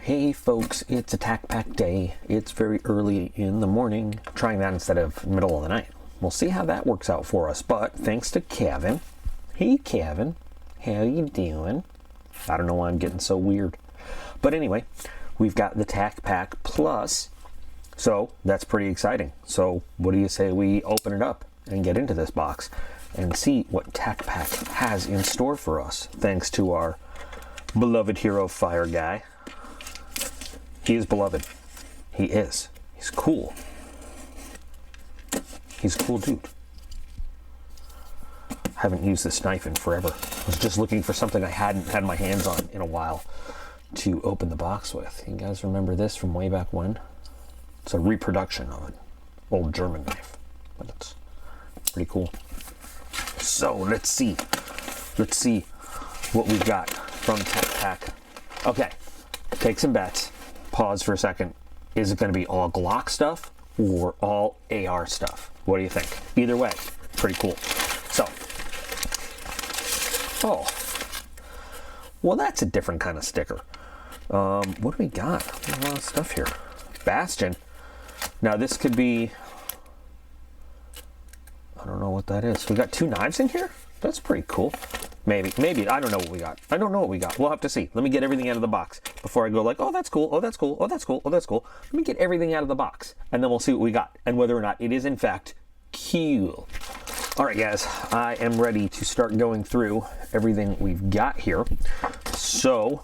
Hey folks, it's a TacPack day. It's very early in the morning. Trying that instead of middle of the night. We'll see how that works out for us, but thanks to Kevin. Hey Kevin, how you doing? I don't know why I'm getting so weird. But anyway, we've got the TacPack Plus, so that's pretty exciting. So what do you say we open it up and get into this box and see what TacPack has in store for us, thanks to our beloved hero Fire Guy. He is beloved. He is. He's cool. He's a cool dude. I haven't used this knife in forever. I was just looking for something I hadn't had my hands on in a while to open the box with. You guys remember this from way back when? It's a reproduction of an old German knife, but it's pretty cool. So let's see. Let's see what we've got from TacPack. Okay, take some bets. Pause for a second. Is it going to be all Glock stuff or all AR stuff? What do you think? Either way, pretty cool. So, oh, well, that's a different kind of sticker. What do we got? There's a lot of stuff here. Bastion. Now this could be, I don't know what that is. We got two knives in here? That's pretty cool. Maybe. I don't know what we got. I don't know what we got. We'll have to see. Let me get everything out of the box before I go like, oh, that's cool. Oh, that's cool. Oh, that's cool. Oh, that's cool. Let me get everything out of the box, and then we'll see what we got and whether or not it is in fact cool. All right, guys, I am ready to start going through everything we've got here. So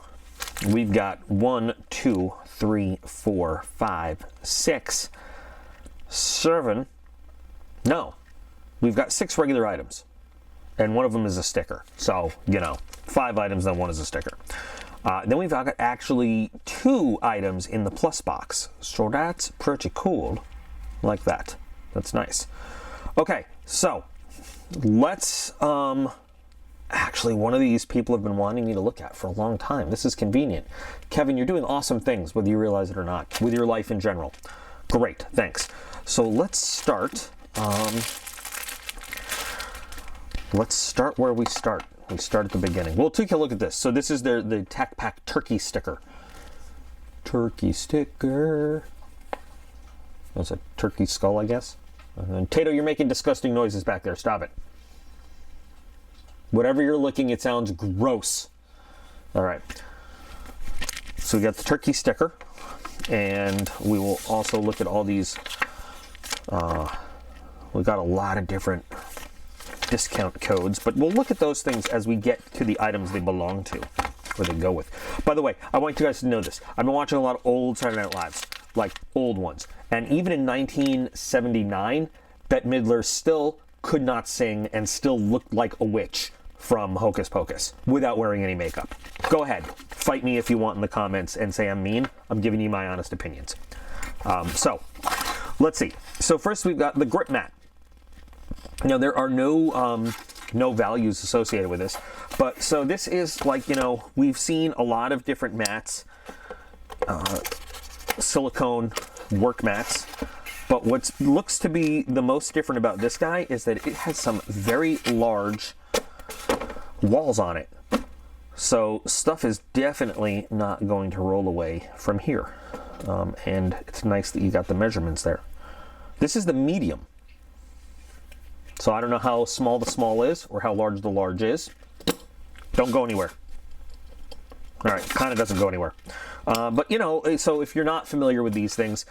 we've got 1, 2, 3, 4, 5, 6, 7. No, we've got 6 regular items. And one of them is a sticker. So, 5 items, then one is a sticker. Then we've got actually 2 items in the plus box. So that's pretty cool. Like that. That's nice. Okay, so let's, actually one of these people have been wanting me to look at for a long time. This is convenient. Kevin, you're doing awesome things, whether you realize it or not, with your life in general. Great, thanks. So let's start, let's start where we start. We start at the beginning. We'll take a look at this. So this is the TacPack turkey sticker. Turkey sticker. That's a turkey skull, I guess. And Tato, you're making disgusting noises back there. Stop it. Whatever you're looking, it sounds gross. All right. So we got the turkey sticker. And we will also look at all these. We've got a lot of different discount codes, but we'll look at those things as we get to the items they belong to, where they go with. By the way, I want you guys to know this. I've been watching a lot of old Saturday Night Lives, like old ones. And even in 1979, Bette Midler still could not sing and still looked like a witch from Hocus Pocus without wearing any makeup. Go ahead. Fight me if you want in the comments and say I'm mean. I'm giving you my honest opinions. So, let's see. So first we've got the grip mat. Now there are no values associated with this, but so this is like, we've seen a lot of different mats, silicone work mats, but what looks to be the most different about this guy is that it has some very large walls on it. So stuff is definitely not going to roll away from here. And it's nice that you got the measurements there. This is the medium. So I don't know how small the small is or how large the large is. Don't go anywhere. All right, kind of doesn't go anywhere. But so if you're not familiar with these things,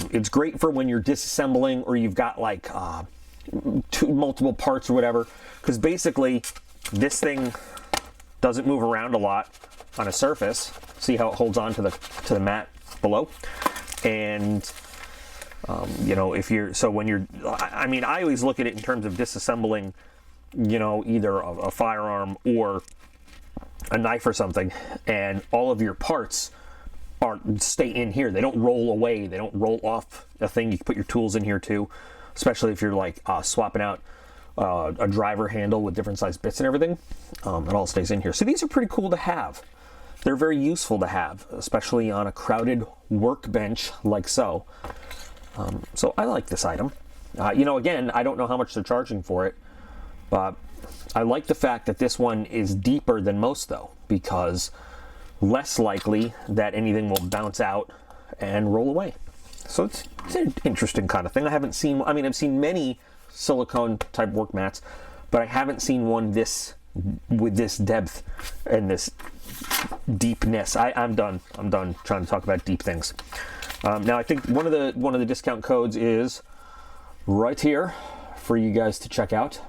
it's great for when you're disassembling or you've got like multiple parts or whatever, because basically this thing doesn't move around a lot on a surface. See how it holds on to the mat below, and if you're, so when you're, I always look at it in terms of disassembling, either a firearm or a knife or something, and all of your parts stay in here. They don't roll away. They don't roll off a thing. You can put your tools in here too, especially if you're like swapping out a driver handle with different size bits and everything. It all stays in here. So these are pretty cool to have. They're very useful to have, especially on a crowded workbench like so. So I like this item. Again, I don't know how much they're charging for it, but I like the fact that this one is deeper than most though, because less likely that anything will bounce out and roll away. So it's an interesting kind of thing. I haven't seen, I mean, I've seen many silicone type work mats, but I haven't seen one with this depth and this deepness. I'm done trying to talk about deep things. Now I think one of the discount codes is right here for you guys to check out.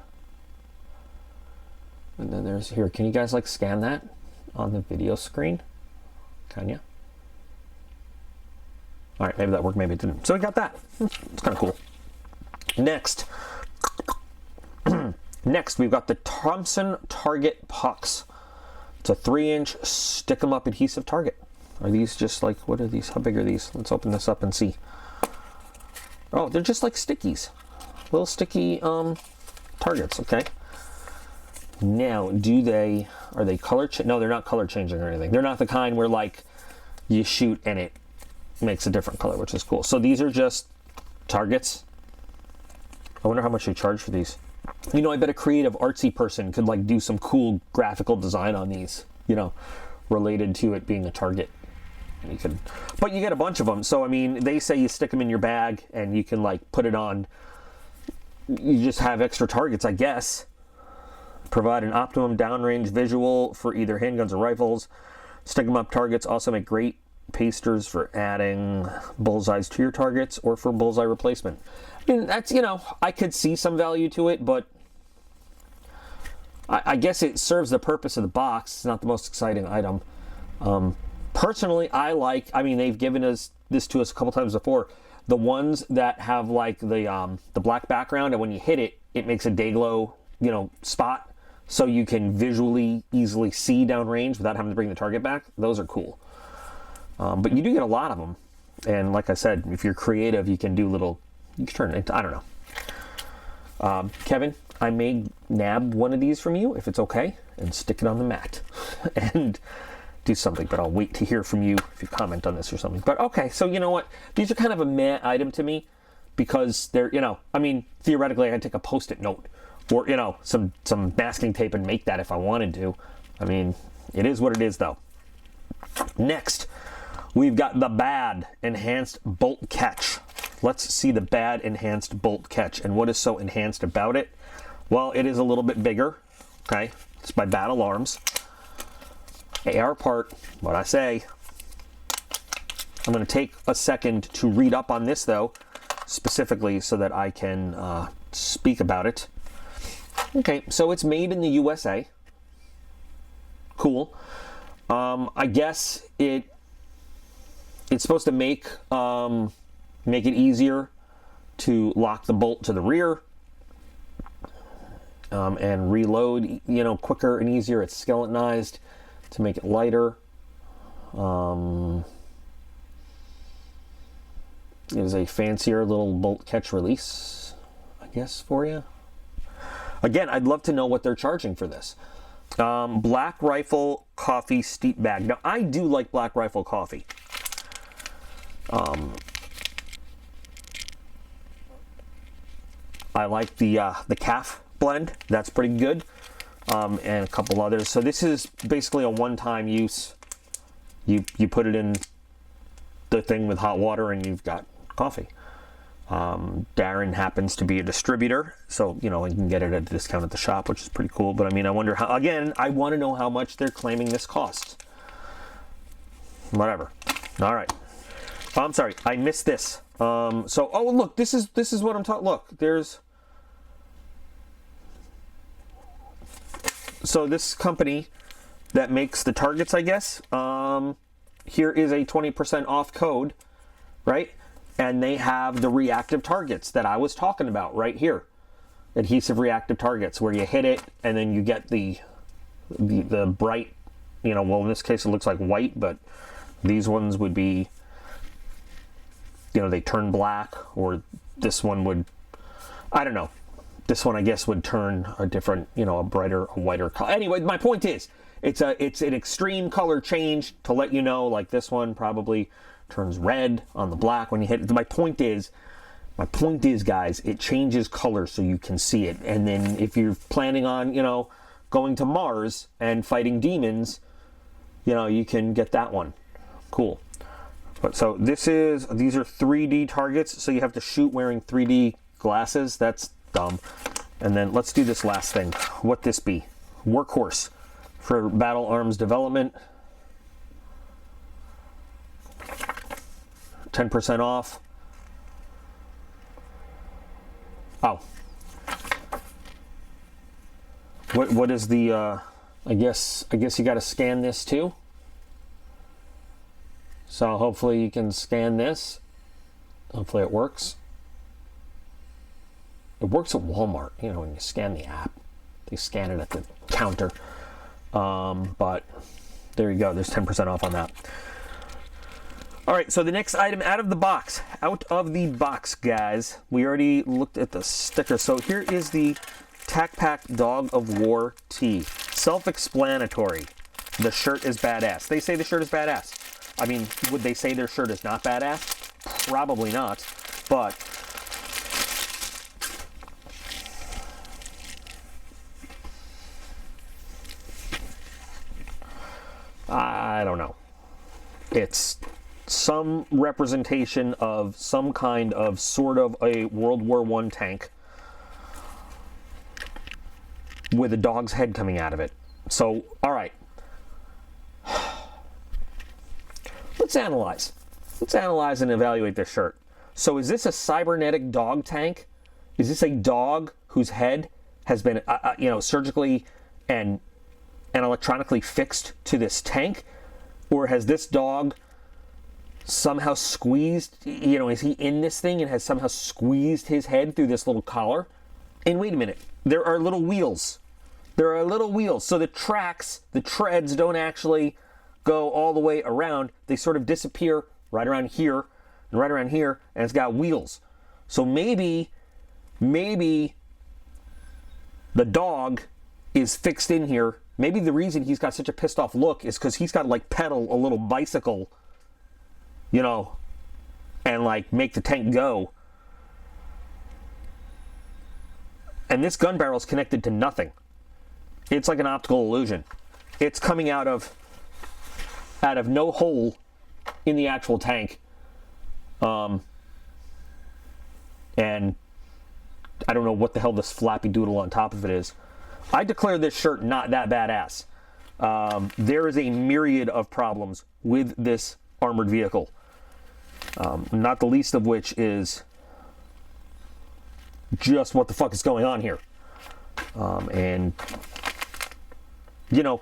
And then there's here. Can you guys like scan that on the video screen? Can you? All right, maybe that worked, maybe it didn't. So we got that. It's kind of cool. Next, we've got the Thompson Target pucks. It's a 3-inch stick 'em up adhesive target. Are these just like, what are these? How big are these? Let's open this up and see. Oh, they're just like stickies. Little sticky targets, okay. Now, are they color no, they're not color changing or anything. They're not the kind where like you shoot and it makes a different color, which is cool. So these are just targets. I wonder how much they charge for these. You know, I bet a creative artsy person could like do some cool graphical design on these, you know, related to it being a target. And you could, but you get a bunch of them. So, I mean, they say you stick them in your bag and you can like put it on. You just have extra targets, I guess. Provide an optimum downrange visual for either handguns or rifles. Stick 'em up targets also make great pasters for adding bullseyes to your targets or for bullseye replacement. I mean, that's, you know, I could see some value to it, but I guess it serves the purpose of the box. It's not the most exciting item. Personally, I mean, they've given us this to us a couple times before. The ones that have like the black background, and when you hit it, it makes a day glow, you know, spot, so you can visually easily see downrange without having to bring the target back. Those are cool. But you do get a lot of them. And like I said, if you're creative, you can do you can turn it into, I don't know. Kevin, I may nab one of these from you, if it's okay, and stick it on the mat and do something, but I'll wait to hear from you if you comment on this or something. But okay, so you know what? These are kind of a meh item to me because they're, you know, I mean, theoretically I can take a Post-it note or, you know, some masking tape and make that if I wanted to. I mean, it is what it is though. Next, we've got the Bad Enhanced Bolt Catch. Let's see the Bad Enhanced Bolt Catch. And what is so enhanced about it? Well, it is a little bit bigger. Okay, it's by Bad Alarms. AR part, what I say. I'm going to take a second to read up on this though, specifically so that I can speak about it. Okay, so it's made in the USA. Cool. I guess it's supposed to make it easier to lock the bolt to the rear and reload, you know, quicker and easier. It's skeletonized to make it lighter. It is a fancier little bolt catch release, I guess, for you. Again, I'd love to know what they're charging for this. Black Rifle Coffee Steep Bag. Now, I do like Black Rifle coffee. I like the calf blend. That's pretty good. And a couple others. So this is basically a one-time use. You put it in the thing with hot water and you've got coffee. Darren happens to be a distributor, so you know you can get it at a discount at the shop, which is pretty cool. But I mean, I wonder how. Again, I want to know how much they're claiming this costs. Whatever. All right. Oh, I'm sorry, I missed this. So, oh look, this is what I'm talking. Look, there's. So this company that makes the targets, I guess. Here is a 20% off code, right? And they have the reactive targets that I was talking about right here. Adhesive reactive targets where you hit it and then you get the bright, you know, well in this case it looks like white, but these ones would be, you know, they turn black, or this one would, I don't know. This one I guess would turn a different, you know, a whiter color. Anyway, my point is, it's an extreme color change to let you know, like this one probably turns red on the black when you hit it. My point is, guys, it changes color so you can see it. And then if you're planning on, you know, going to Mars and fighting demons, you know, you can get that one. Cool. But so these are 3D targets, so you have to shoot wearing 3D glasses. That's dumb. And then let's do this last thing. What this be? Workhorse for battle arms development. 10% off. Oh. What is the I guess you got to scan this too. So hopefully you can scan this. Hopefully it works. It works at Walmart, you know, when you scan the app. They scan it at the counter. But there you go. There's 10% off on that. All right, so the next item out of the box. Out of the box, guys. We already looked at the sticker. So here is the TacPack Dog of War tee. Self-explanatory. The shirt is badass. They say the shirt is badass. I mean, would they say their shirt is not badass? Probably not. But I don't know. It's some representation of some kind of sort of a World War I tank with a dog's head coming out of it. So, all right. Let's analyze. Let's analyze and evaluate this shirt. So is this a cybernetic dog tank? Is this a dog whose head has been, you know, surgically and electronically fixed to this tank? Or has this dog somehow squeezed, you know, is he in this thing and has somehow squeezed his head through this little collar? And wait a minute, there are little wheels. There are little wheels. So the tracks, the treads don't actually go all the way around. They sort of disappear right around here and right around here, and it's got wheels. So maybe the dog is fixed in here. Maybe the reason he's got such a pissed off look is because he's got to like pedal a little bicycle, you know, and like make the tank go. And this gun barrel is connected to nothing. It's like an optical illusion. It's coming out of no hole in the actual tank. And I don't know what the hell this flappy doodle on top of it is. I declare this shirt not that badass. There is a myriad of problems with this armored vehicle. Not the least of which is just what the fuck is going on here. And, you know,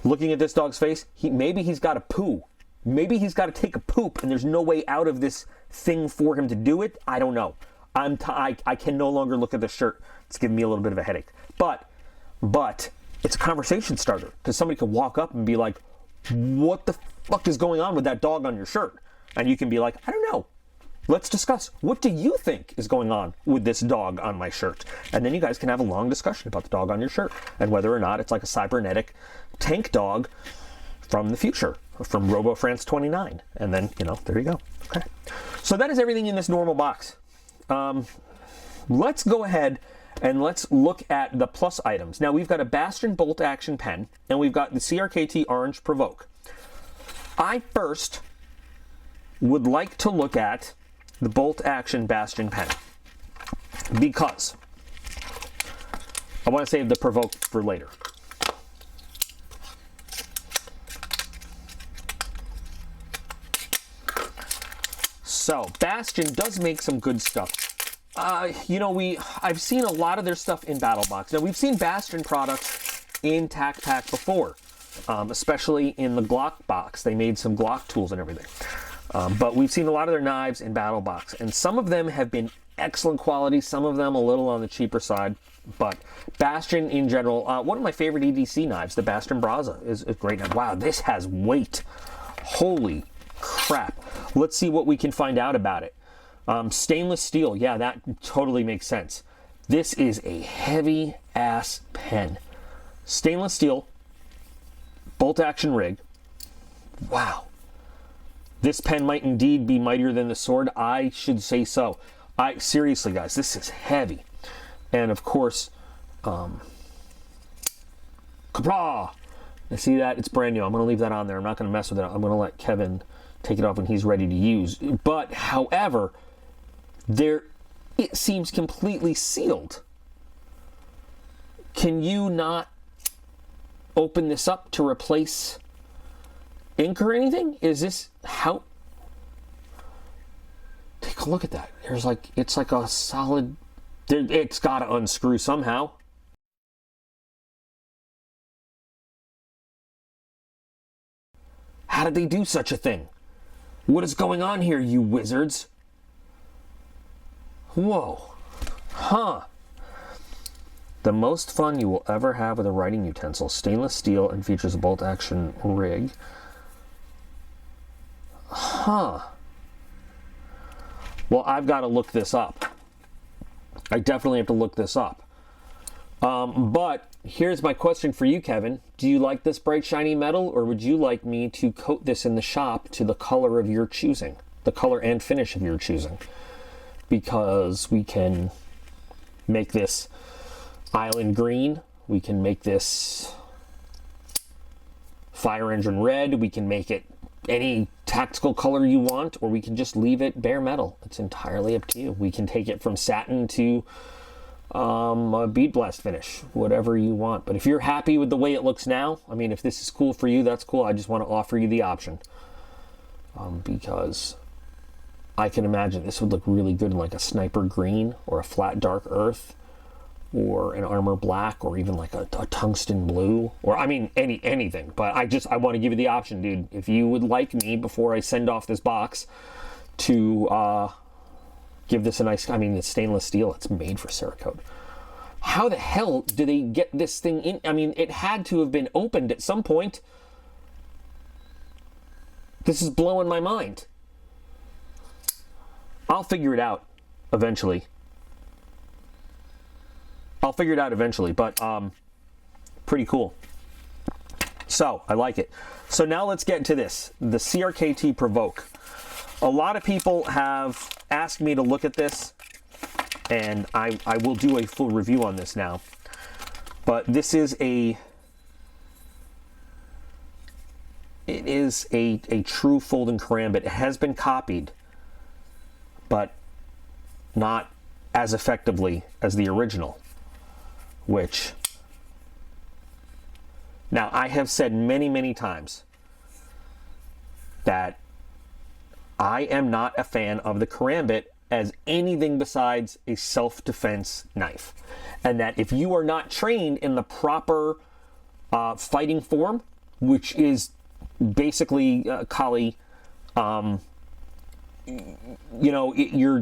looking at this dog's face, maybe he's got a poo. Maybe he's got to take a poop and there's no way out of this thing for him to do it. I don't know. I can no longer look at the shirt. It's giving me a little bit of a headache. But it's a conversation starter because somebody could walk up and be like, what the fuck is going on with that dog on your shirt? And you can be like, I don't know. Let's discuss. What do you think is going on with this dog on my shirt? And then you guys can have a long discussion about the dog on your shirt and whether or not it's like a cybernetic tank dog from the future, from Robo France 29. And then, you know, there you go. Okay. So that is everything in this normal box. Let's go ahead and let's look at the plus items. Now we've got a Bastion bolt action pen and we've got the CRKT Orange Provoke. I first would like to look at the bolt action Bastion pen because I want to save the Provoke for later. So Bastion does make some good stuff. You know, I've seen a lot of their stuff in BattleBox. Now we've seen Bastion products in TacPack before, especially in the Glock box. They made some Glock tools and everything. But we've seen a lot of their knives in BattleBox, and some of them have been excellent quality, some of them a little on the cheaper side. But Bastion in general, one of my favorite EDC knives, the Bastion Brazza, is a great knife. Wow, this has weight. Holy crap. Let's see what we can find out about it. Stainless steel, yeah, that totally makes sense. This is a heavy ass pen. Stainless steel, bolt action rig. Wow. This pen might indeed be mightier than the sword. I should say so. Seriously, guys, this is heavy. And of course, kapra! See that? It's brand new. I'm going to leave that on there. I'm not going to mess with it. I'm going to let Kevin take it off when he's ready to use. But, however, it seems completely sealed. Can you not open this up to replace ink or anything? Is this how? Take a look at that. There's like, it's like a solid, it's got to unscrew somehow. How did they do such a thing? What is going on here, you wizards? Whoa. Huh. The most fun you will ever have with a writing utensil. Stainless steel and features a bolt action rig. Huh. Well, I've got to look this up. I definitely have to look this up. But here's my question for you, Kevin. Do you like this bright, shiny metal, or would you like me to coat this in the shop to the color of your choosing? The color and finish of your choosing. Because we can make this island green. We can make this fire engine red. We can make it any tactical color you want, or we can just leave it bare metal. It's entirely up to you. We can take it from satin to a bead blast finish, whatever you want. But if you're happy with the way it looks now, I mean, if this is cool for you, that's cool. I just want to offer you the option, because I can imagine this would look really good in like a sniper green or a flat dark earth or an armor black or even like a tungsten blue, or I mean anything. But I want to give you the option, dude. If you would like me, before I send off this box, to give this a nice, I mean, it's stainless steel, it's made for Cerakote. How the hell do they get this thing in? I mean, it had to have been opened at some point. This is blowing my mind. I'll figure it out eventually. But pretty cool. So, I like it. So now let's get to this, the CRKT Provoke. A lot of people have asked me to look at this, and I will do a full review on this now. But this is it is a true folding karambit. It has been copied, but not as effectively as the original, which, now I have said many times that I am not a fan of the karambit as anything besides a self-defense knife, and that if you are not trained in the proper fighting form, which is basically Kali, you know, you're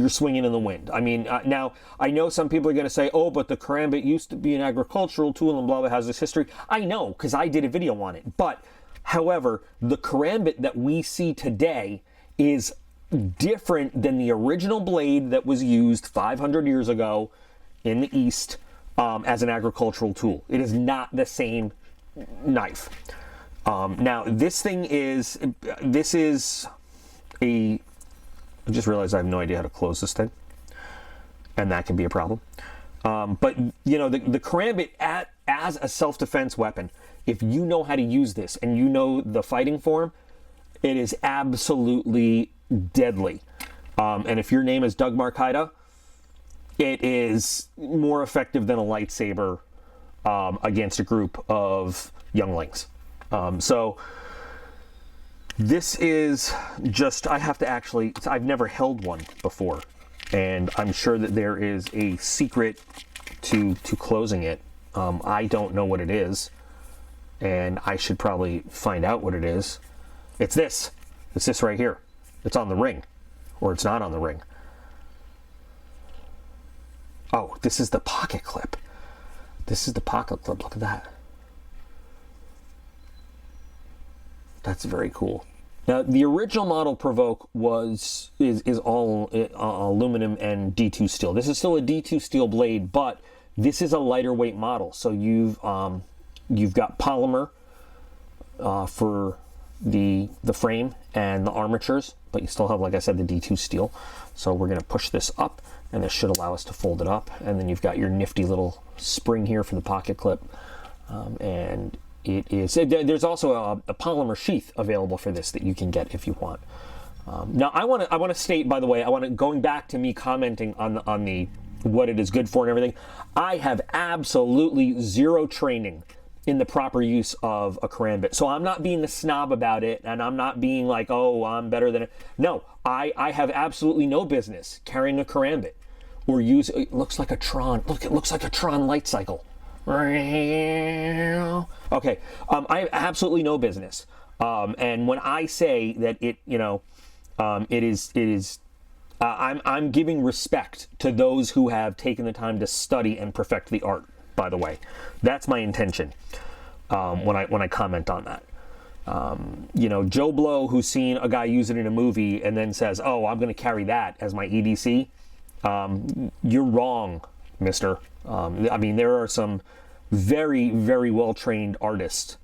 swinging in the wind. I mean, now, I know some people are going to say, oh, but the karambit used to be an agricultural tool and blah, blah, has this history. I know, because I did a video on it. But, however, the karambit that we see today is different than the original blade that was used 500 years ago in the East as an agricultural tool. It is not the same knife. Now, this is a... I just realized I have no idea how to close this thing, and that can be a problem. But, you know, the karambit as a self-defense weapon, if you know how to use this and you know the fighting form, it is absolutely deadly. And if your name is Doug Markida, it is more effective than a lightsaber against a group of younglings. So this is just, I have to actually, I've never held one before, and I'm sure that there is a secret to closing it. I don't know what it is, and I should probably find out what it is. It's this right here. It's on the ring, or it's not on the ring. Oh, this is the pocket clip. This is the pocket clip, look at that. That's very cool. Now, the original model Provoke is all aluminum and D2 steel. This is still a D2 steel blade, but this is a lighter weight model. So you've got polymer for the frame and the armatures, but you still have, like I said, the D2 steel. So we're going to push this up, and this should allow us to fold it up. And then you've got your nifty little spring here for the pocket clip. and it is. There's also a polymer sheath available for this that you can get if you want. Now, I want to state, by the way, going back to me commenting on the what it is good for and everything. I have absolutely zero training in the proper use of a karambit, so I'm not being a snob about it, and I'm not being like, oh, I'm better than it. No, I have absolutely no business carrying a karambit or use. It looks like a Tron. Look, it looks like a Tron light cycle. Okay, I have absolutely no business. And when I say that it, it is. I'm giving respect to those who have taken the time to study and perfect the art. By the way, that's my intention when I comment on that. Joe Blow, who's seen a guy use it in a movie and then says, "Oh, I'm going to carry that as my EDC." You're wrong, mister. I mean, there are some very, very well-trained artists,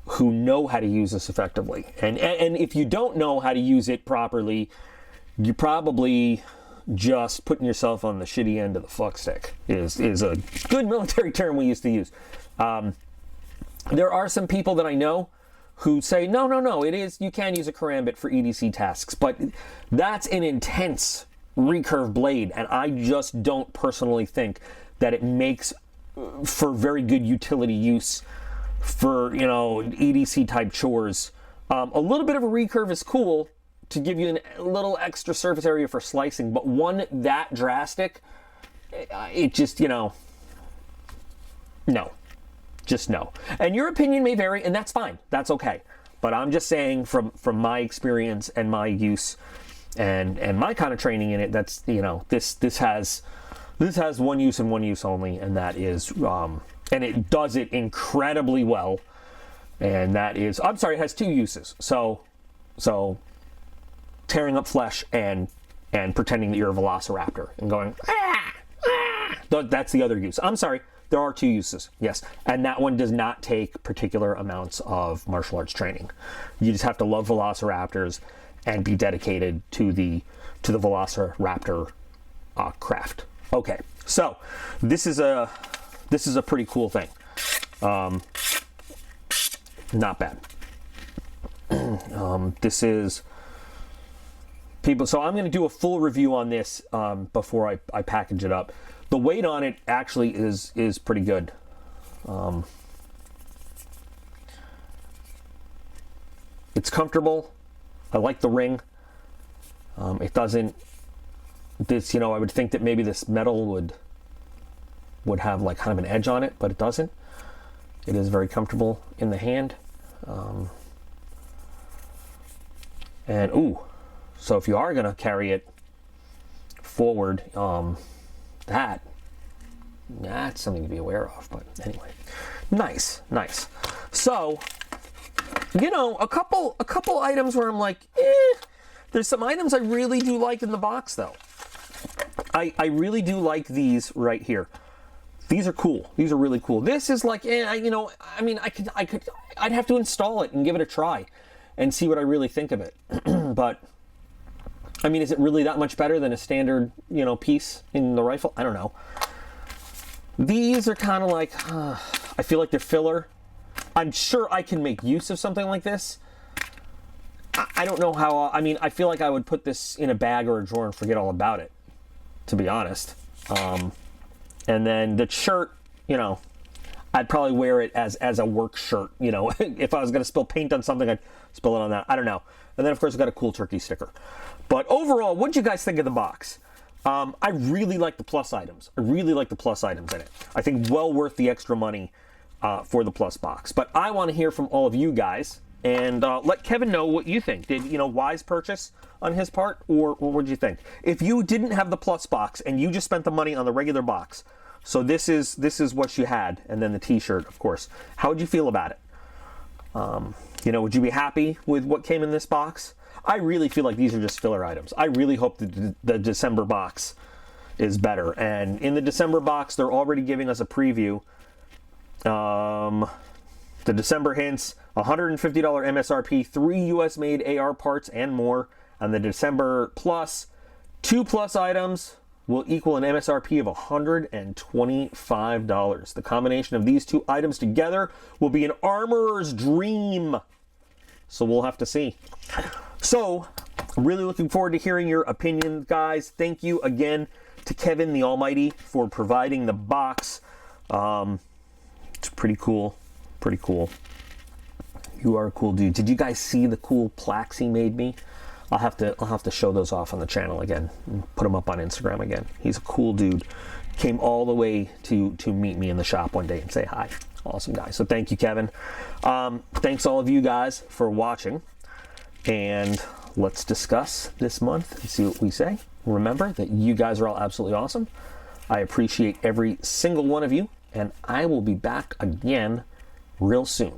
who know how to use this effectively. And if you don't know how to use it properly, you're probably just putting yourself on the shitty end of the fuck stick, is a good military term we used to use. There are some people that I know who say, no, you can use a karambit for EDC tasks, but that's an intense recurve blade, and I just don't personally think that it makes for very good utility use for, EDC type chores. A little bit of a recurve is cool to give you a little extra surface area for slicing, but one that drastic, it just, no. Just no. And your opinion may vary, and that's fine. That's okay. But I'm just saying from my experience and my use and my kind of training in it, that's, this has one use and one use only, and that is, and it does it incredibly well. And that is, I'm sorry, it has two uses. So tearing up flesh and pretending that you're a velociraptor and going, that's the other use. I'm sorry, there are two uses, yes. And that one does not take particular amounts of martial arts training. You just have to love velociraptors and be dedicated to the velociraptor craft. Okay, so this is a pretty cool thing. Not bad. This is people. So I'm going to do a full review on this before I package it up. The weight on it actually is pretty good. It's comfortable. I like the ring. It doesn't. This, I would think that maybe this metal would have like kind of an edge on it, but it doesn't. It is very comfortable in the hand. So if you are going to carry it forward, that's something to be aware of. But anyway, nice. So, a couple items where I'm like, there's some items I really do like in the box though. I really do like these right here. These are cool. These are really cool. This is like, I'd have to install it and give it a try and see what I really think of it. But, is it really that much better than a standard, piece in the rifle? I don't know. These are kind of like, I feel like they're filler. I'm sure I can make use of something like this. I don't know how, I feel like I would put this in a bag or a drawer and forget all about it, to be honest. And then the shirt, I'd probably wear it as a work shirt. If I was going to spill paint on something, I'd spill it on that. I don't know. And then, of course, I've got a cool turkey sticker. But overall, what did you guys think of the box? I really like the plus items. I really like the plus items in it. I think well worth the extra money for the plus box. But I want to hear from all of you guys and let Kevin know what you think. Did, wise purchase on his part, or what did you think? If you didn't have the plus box and you just spent the money on the regular box, so this is what you had, and then the t-shirt, of course, how would you feel about it? Would you be happy with what came in this box? I really feel like these are just filler items. I really hope the December box is better. And in the December box, they're already giving us a preview. The December hints, $150 MSRP, 3 US-made AR parts and more. And the December plus, 2 plus items, will equal an MSRP of $125. The combination of these two items together will be an armorer's dream. So we'll have to see. So, I'm really looking forward to hearing your opinion, guys. Thank you again to Kevin the Almighty for providing the box. It's pretty cool. Pretty cool. You are a cool dude. Did you guys see the cool plaques he made me? I'll have to show those off on the channel again and put them up on Instagram again. He's a cool dude. Came all the way to meet me in the shop one day and say hi. Awesome guy. So thank you, Kevin. Thanks all of you guys for watching. And let's discuss this month and see what we say. Remember that you guys are all absolutely awesome. I appreciate every single one of you. And I will be back again real soon.